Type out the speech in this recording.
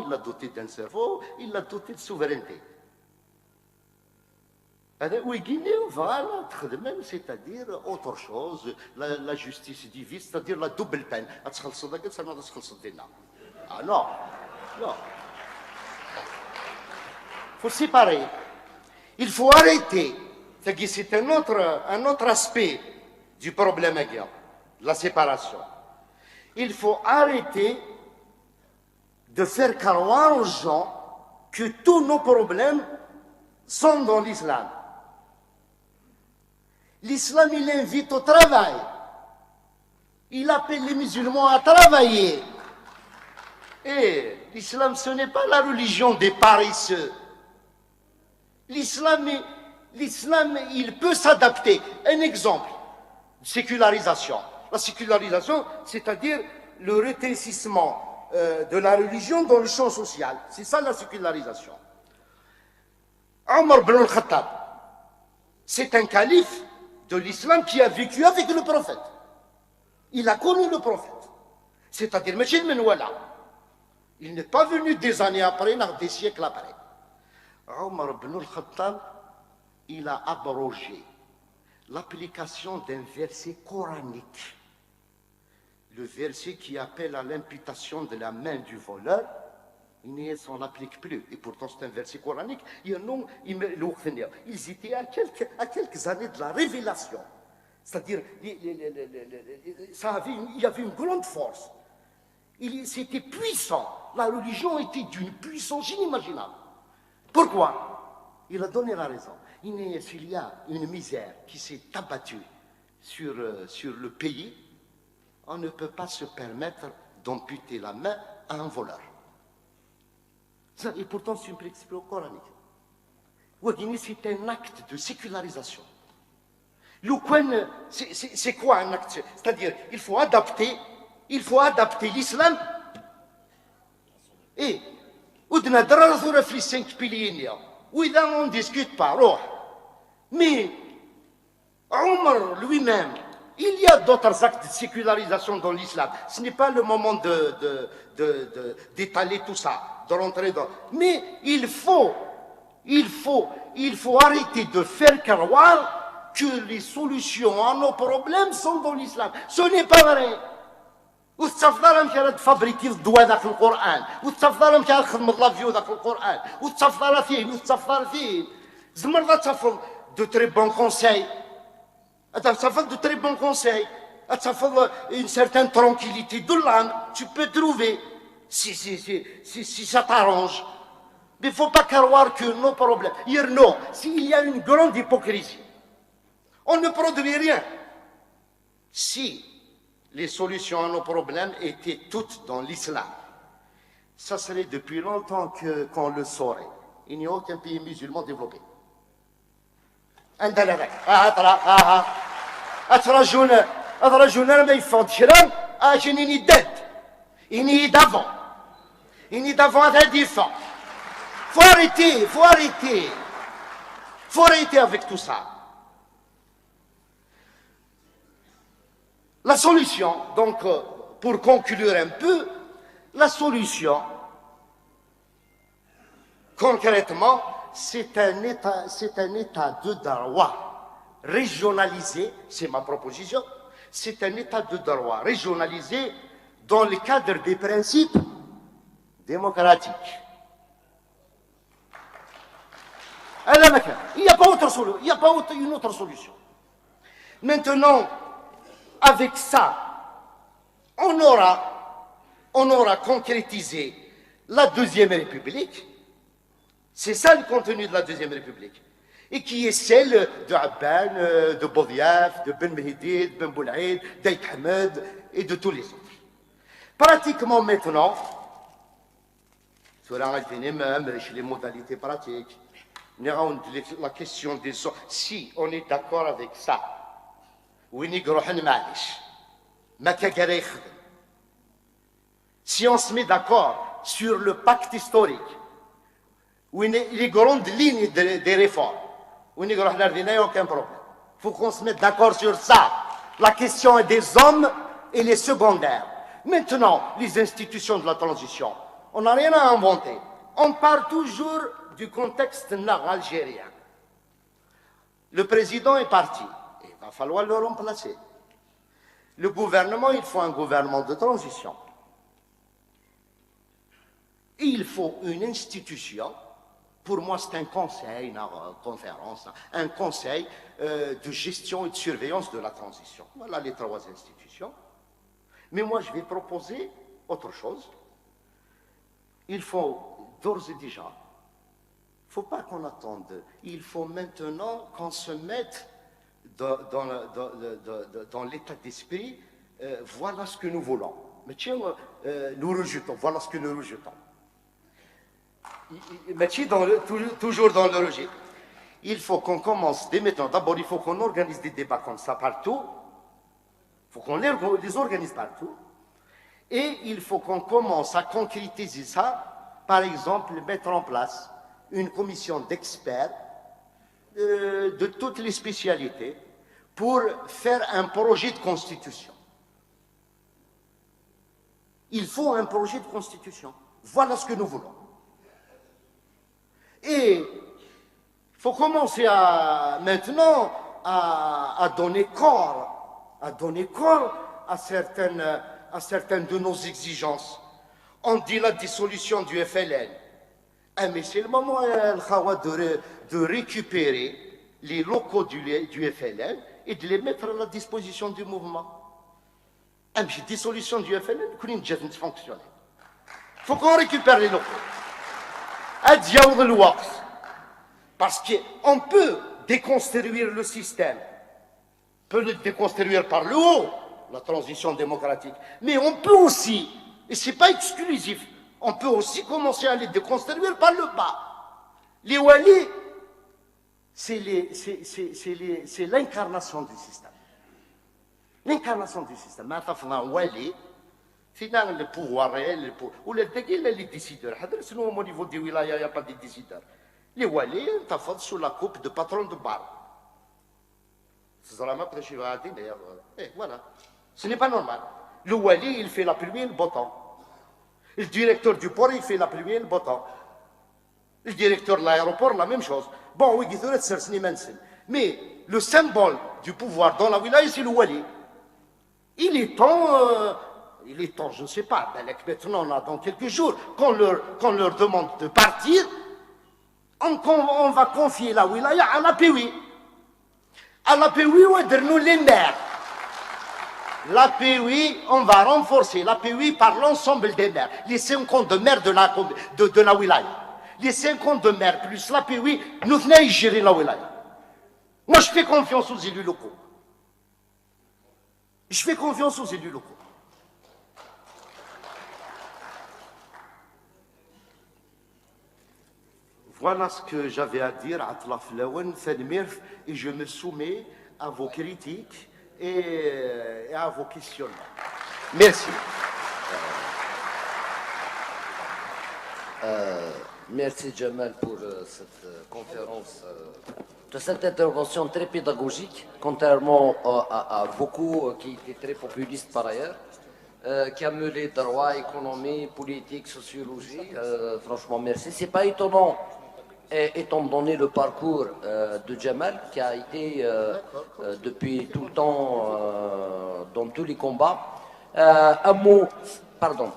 il l'a doté d'un cerveau, il l'a doté de souveraineté. Voilà, c'est-à-dire autre chose, la justice divine, c'est-à-dire la double peine. Ah non, non. Il faut séparer. Il faut arrêter. C'est un autre aspect du problème, la séparation. Il faut arrêter de faire croire aux gens que tous nos problèmes sont dans l'islam. L'islam, il invite au travail. Il appelle les musulmans à travailler. Et l'islam, ce n'est pas la religion des paresseux. L'islam, il peut s'adapter. Un exemple, sécularisation. La sécularisation, c'est-à-dire le rétrécissement de la religion dans le champ social. C'est ça la sécularisation. Omar ibn al-Khattab, c'est un calife de l'islam qui a vécu avec le prophète. Il a connu le prophète. C'est-à-dire, Machid Menouala. Il n'est pas venu des années après, des siècles après. Omar ibn al-Khattab, il a abrogé l'application d'un verset coranique. Le verset qui appelle à l'imputation de la main du voleur, on ne l'applique plus. Et pourtant, c'est un verset coranique. Ils étaient à quelques années de la révélation. C'est-à-dire, il y avait une grande force. C'était puissant. La religion était d'une puissance inimaginable. Pourquoi? Il a donné la raison. S'il y a une misère qui s'est abattue sur le pays, on ne peut pas se permettre d'amputer la main à un voleur. Et pourtant, c'est une principe coranique. C'est un acte de sécularisation. C'est quoi un acte? C'est-à-dire, il faut adapter l'islam. Et, on les 5 piliers. Oui, là, on ne discute pas. Mais, Omar lui-même, il y a d'autres actes de sécularisation dans l'islam. Ce n'est pas le moment d'étaler tout ça, de rentrer dans... Mais il faut arrêter de faire croire que les solutions à nos problèmes sont dans l'islam. Ce n'est pas vrai. وتصفضلهم كانت تفابريكي الدواء ذاك القران وتصفضلهم كنخدم لافيو ذاك القران وتصفضل فيه وتصفضل فيه زمر تصفض دو تري بون كونساي تصفض دو تري بون كونساي تصفض une certaine tranquillité de l'âme tu peux trouver si ça t'arrange mais il ne faut pas croire que nos problèmes non s'il y a une grande hypocrisie on ne produit rien si les solutions à nos problèmes étaient toutes dans l'islam. Ça serait depuis longtemps qu'on le saurait. Il n'y a aucun pays musulman développé. Faut arrêter avec tout ça. La solution, donc, pour conclure un peu, la solution, concrètement, c'est un état de droit régionalisé, c'est ma proposition, c'est un état de droit régionalisé dans le cadre des principes démocratiques. Il n'y a pas autre solution, il n'y a pas une autre solution. Maintenant, avec ça, on aura concrétisé la Deuxième République. C'est ça le contenu de la Deuxième République. Et qui est celle de Abban, de Boudiaf, de Ben Mehdi, de Ben Boulaïd, d'Aït Ahmed et de tous les autres. Pratiquement maintenant, sur les modalités pratiques, la question des autres, si on est d'accord avec ça, si on se met d'accord sur le pacte historique, les grandes lignes des réformes, il n'y a aucun problème. Il faut qu'on se mette d'accord sur ça. La question est des hommes et les secondaires. Maintenant, les institutions de la transition, On n'a rien à inventer. On part toujours du contexte algérien. Le président est parti. Il va falloir le remplacer. Le gouvernement, il faut un gouvernement de transition. Et il faut une institution. Pour moi, c'est un conseil, une conférence, un conseil de gestion et de surveillance de la transition. Voilà les trois institutions. Mais moi, je vais proposer autre chose. Il faut d'ores et déjà, il ne faut pas qu'on attende, il faut maintenant qu'on se mette dans l'état d'esprit, voilà ce que nous voulons. Mais tiens, nous rejetons, voilà ce que nous rejetons. Mais tiens, toujours dans le rejet. Il faut qu'on commence dès maintenant. D'abord, il faut qu'on organise des débats comme ça partout. Il faut qu'on les organise partout. Et il faut qu'on commence à concrétiser ça, par exemple, mettre en place une commission d'experts de toutes les spécialités pour faire un projet de constitution. Il faut un projet de constitution. Voilà ce que nous voulons. Et il faut commencer maintenant à donner corps à certaines de nos exigences. On dit la dissolution du FLN. Mais c'est le moment de récupérer les locaux du FLN et de les mettre à la disposition du mouvement. La dissolution du FLN, il faut qu'on récupère les locaux. Parce qu'on peut déconstruire le système. On peut le déconstruire par le haut, la transition démocratique. Mais on peut aussi, et ce n'est pas exclusif, on peut aussi commencer à les déconstruire par le bas. Les walis, c'est l'incarnation du système. L'incarnation du système. Maintenant, wali, c'est dans le pouvoir réel, ou les décideurs. Sinon, au niveau des wilayas, il n'y a pas de décideurs. Les walis, ils sous la coupe de patron de bar. Voilà. Ce n'est pas normal. Le wali, il fait la pluie et le beau temps. Le directeur du port, il fait la pluie et le beau temps. Le directeur de l'aéroport, la même chose. Bon, oui, mais le symbole du pouvoir dans la wilaya, c'est le wali. Il est temps, je ne sais pas, maintenant, dans quelques jours, qu'on leur demande de partir, on va confier la wilaya à la PWI. À la PWI, on va nous les maires. La PWI, on va renforcer la PWI par l'ensemble des maires. Les 50 de maires de la wilaya. Les 50 de maires plus la PWI, nous venons gérer la wilaya. Moi, je fais confiance aux élus locaux. Je fais confiance aux élus locaux. Voilà ce que j'avais à dire, et je me soumets à vos critiques et à vos questionnements. Merci. Merci Jamal pour cette conférence, de cette intervention très pédagogique, contrairement à beaucoup qui étaient très populistes par ailleurs, qui a mêlé droit, économie, politique, sociologie. Franchement, merci. C'est pas étonnant, étant donné le parcours de Jamal, qui a été depuis tout le temps dans tous les combats. Un mot, pardon.